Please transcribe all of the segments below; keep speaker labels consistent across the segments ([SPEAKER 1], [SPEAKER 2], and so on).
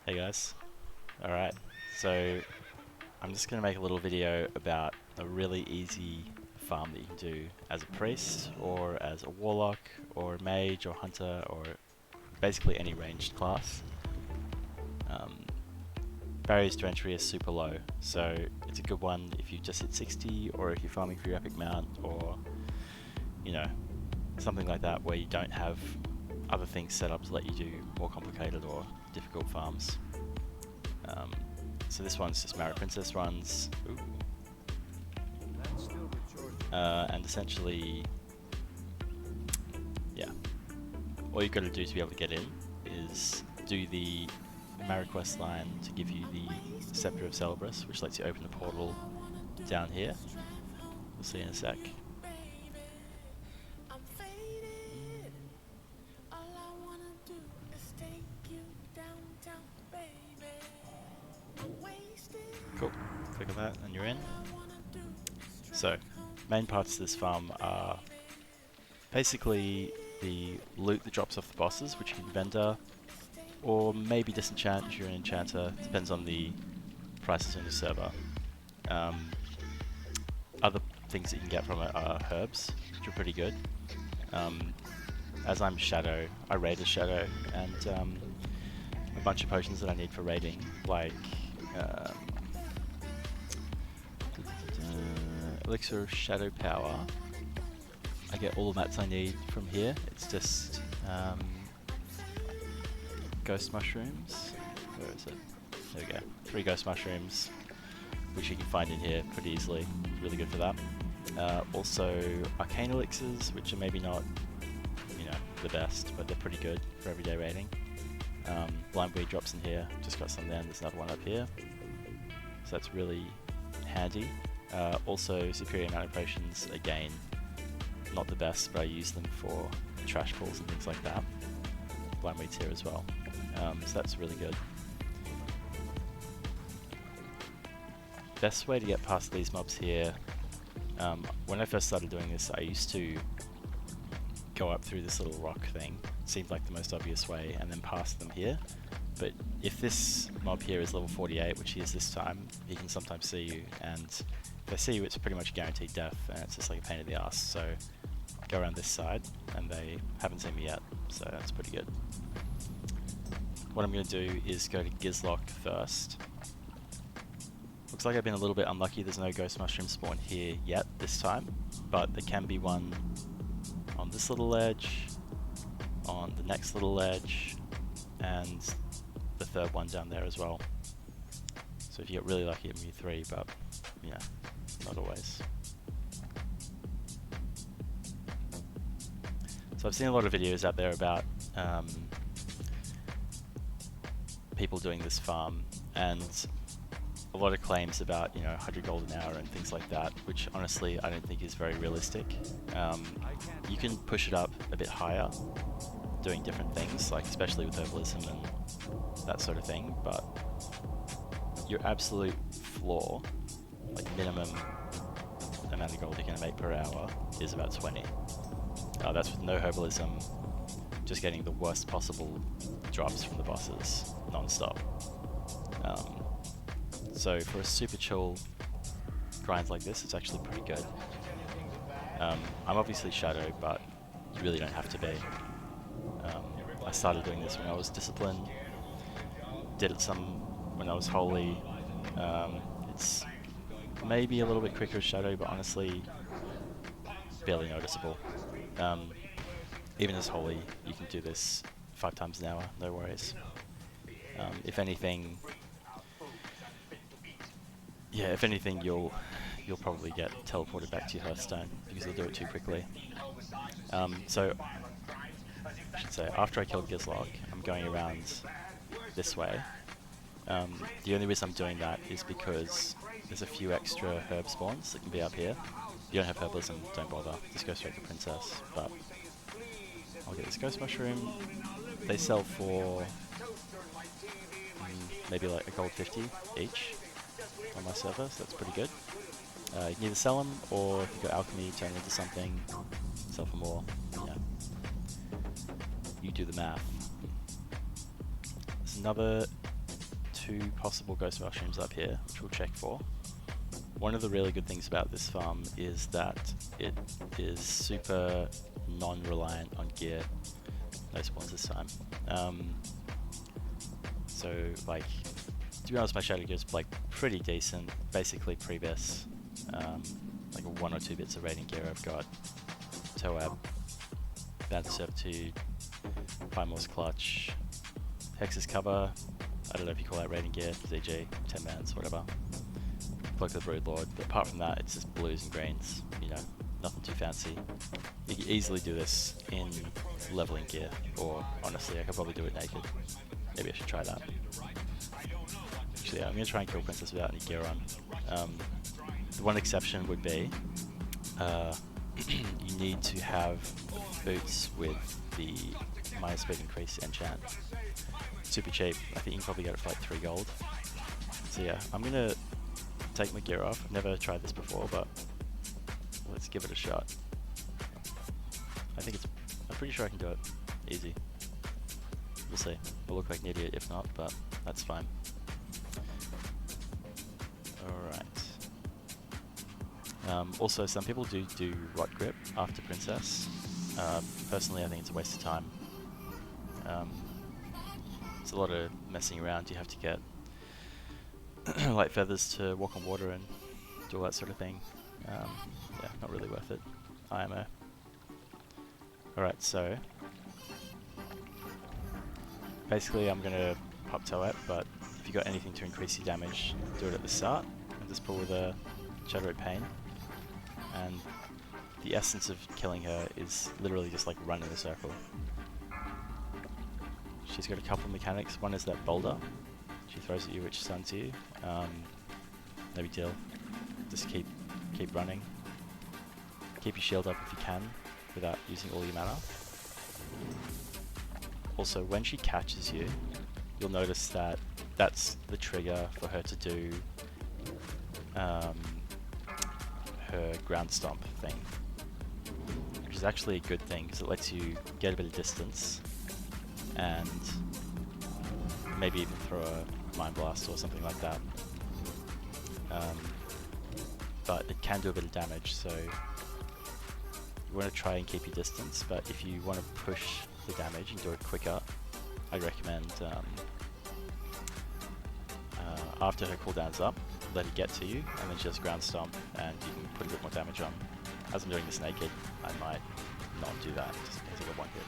[SPEAKER 1] Hey guys. Alright, so I'm just going to make a little video about a really easy farm that you can do as a priest, or as a warlock, or a mage, or hunter, or basically any ranged class. Barriers to entry are super low, so it's a good one if you just hit 60, or if you're farming for your epic mount, or you know, something like that where you don't have other things set up to let you do more complicated or difficult farms. So this one's just Maraudon Princess runs. Ooh. And essentially, yeah, all you've got to do to be able to get in is do the Mara quest line to give you the Scepter of Cerberus, which lets you open the portal down here. We'll see in a sec. Cool. Click on that and you're in. So, main parts of this farm are basically the loot that drops off the bosses, which you can vendor, or maybe disenchant if you're an enchanter, depends on the prices on your server. Other things that you can get from it are herbs, which are pretty good. As I'm Shadow, I raid as Shadow, and a bunch of potions that I need for raiding, like Elixir of Shadow Power. I get all the mats I need from here. It's just ghost mushrooms. Where is it? There we go. 3 ghost mushrooms, which you can find in here pretty easily. Really good for that. Also arcane elixirs, which are maybe not, the best, but they're pretty good for everyday raiding. Blindweed drops in here. Just got some there. And there's another one up here. So that's really handy. Also superior amount of potions, again, not the best, but I use them for trash pulls and things like that. Blindweed's here as well. So that's really good. Best way to get past these mobs here, when I first started doing this, I used to go up through this little rock thing. It seemed like the most obvious way, and then past them here. But if this mob here is level 48, which he is this time, he can sometimes see you, and if they see you, it's pretty much guaranteed death, and it's just like a pain in the ass. So go around this side, and they haven't seen me yet, so that's pretty good. What I'm going to do is go to Gizlock first. Looks like I've been a little bit unlucky. There's no ghost mushroom spawn here yet this time, but there can be one on this little ledge, on the next little ledge, and the third one down there as well. So if you get really lucky, it may be 3, but yeah, not always. So I've seen a lot of videos out there about people doing this farm, and a lot of claims about 100 gold an hour and things like that, which honestly I don't think is very realistic. You can push it up a bit higher doing different things, like especially with herbalism and that sort of thing, but your absolute floor, like minimum amount of gold you're going to make per hour, is about 20. That's with no herbalism, just getting the worst possible drops from the bosses non-stop. So for a super chill grind like this, it's actually pretty good. I'm obviously Shadow, but you really don't have to be. I started doing this when I was Disciplined, did it some when I was Holy. It's maybe a little bit quicker as Shadow, but honestly, barely noticeable. Even as Holy, you can do this 5 times an hour, no worries. If anything, you'll probably get teleported back to your Hearthstone because you'll do it too quickly. So I should say, after I killed Gizlock, I'm going around this way. The only reason I'm doing that is because there's a few extra herb spawns that can be up here. If you don't have herbalism, don't bother, just go straight to Princess. But I'll get this ghost mushroom. They sell for maybe like a gold 50 each on my server, so that's pretty good. You can either sell them, or if you got alchemy, turn it into something, sell for more. You do the math. There's another 2 possible ghost mushrooms up here, which we'll check for. One of the really good things about this farm is that it is super non-reliant on gear. No spawns this time. So like, to be honest, my shadow gear is like pretty decent, basically pre-best. Like 1 or 2 bits of raiding gear I've got. Toab, Bad Servitude, Primal's Clutch, Hex's Cover, I don't know if you call that raiding gear, ZG, 10 mans, whatever. Cloak of the Broodlord, but apart from that, it's just blues and greens, you know, nothing too fancy. You can easily do this in leveling gear, or honestly, I could probably do it naked. Maybe I should try that. Actually, yeah, I'm going to try and kill Princess without any gear on. The one exception would be, you need to have boots with the minus speed increase enchant. Super cheap, I think you can probably get it for like 3 gold. So yeah, I'm going to take my gear off. I've never tried this before, but let's give it a shot. I'm pretty sure I can do it. Easy. We'll see. I'll look like an idiot if not, but that's fine. Alright. Also, some people do Rot Grip after Princess. Personally, I think it's a waste of time. It's a lot of messing around. You have to get light feathers to walk on water and do all that sort of thing. Yeah, not really worth it. IMO. Alright, so basically I'm going to pop Toet, but if you got anything to increase your damage, do it at the start, and just pull with a Shadow Pain. And the essence of killing her is literally just like run in a circle. She's got a couple of mechanics. One is that boulder she throws at you, which stuns you. No big deal. Just keep running. Keep your shield up if you can, without using all your mana. Also, when she catches you, you'll notice that that's the trigger for her to do her ground stomp thing, which is actually a good thing because it lets you get a bit of distance and maybe even throw a Mind Blast or something like that. But it can do a bit of damage, so you want to try and keep your distance, but if you want to push the damage and do it quicker, I'd recommend after her cooldown's up, let it get to you, and then just ground stomp, and you can put a bit more damage on. As I'm doing this naked, I might not do that, just in case I get one hit.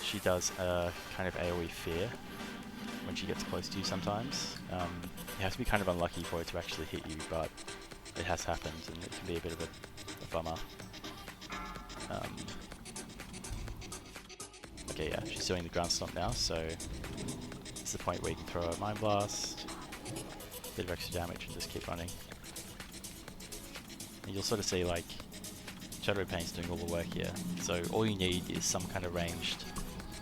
[SPEAKER 1] She does a kind of AoE fear when she gets close to you sometimes. You have to be kind of unlucky for it to actually hit you, but it has happened, and it can be a bit of a bummer. Okay, yeah, she's doing the ground stomp now, so it's the point where you can throw a Mind Blast, bit of extra damage, and just keep running. And you'll sort of see like Shadow Pain's doing all the work here. So all you need is some kind of ranged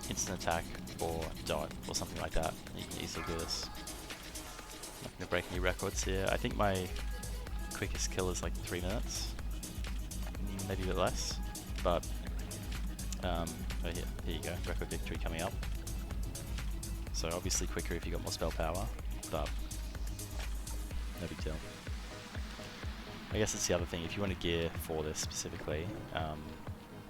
[SPEAKER 1] instant attack or dot or something like that. And you can easily do this. I'm not going to break any records here. I think my quickest kill is like 3 minutes, maybe a bit less. But oh here you go, record victory coming up. So obviously quicker if you got more spell power, but no big deal. I guess that's the other thing, if you want to gear for this specifically,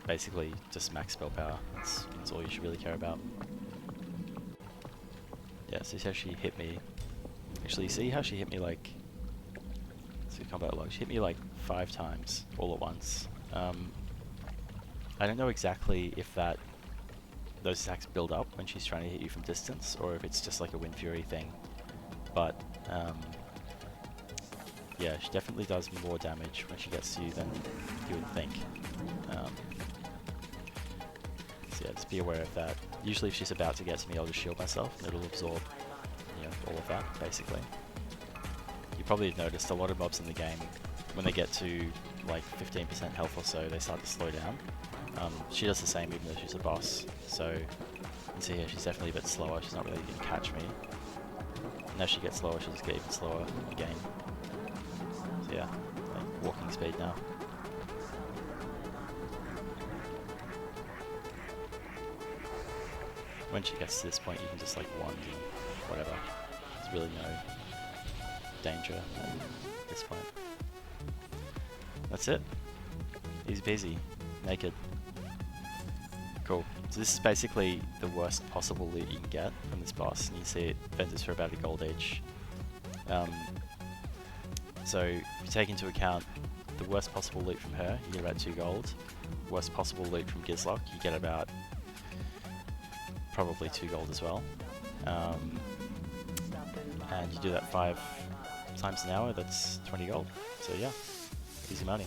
[SPEAKER 1] basically just max spell power, that's all you should really care about. Yeah, so see how she hit me, actually see how she hit me like, let's see combat log, she hit me like 5 times all at once. I don't know exactly if those attacks build up when she's trying to hit you from distance, or if it's just like a Wind Fury thing, but yeah, she definitely does more damage when she gets to you than you would think. So yeah, just be aware of that. Usually if she's about to get to me, I'll just shield myself and it'll absorb, you know, all of that, basically. You probably have noticed a lot of mobs in the game, when they get to like 15% health or so, they start to slow down. She does the same even though she's a boss, so you can see here she's definitely a bit slower, she's not really going to catch me. And as she gets slower, she'll just get even slower again. So yeah, like walking speed now. When she gets to this point, you can just like wand and whatever. There's really no danger at this point. That's it. Easy peasy. Naked. Cool. So this is basically the worst possible loot you can get from this boss, and you see it vendors for about a gold each. So if you take into account the worst possible loot from her, you get about 2 gold. Worst possible loot from Gizlock, you get about probably 2 gold as well. And you do that 5 times an hour, that's 20 gold. So yeah, easy money.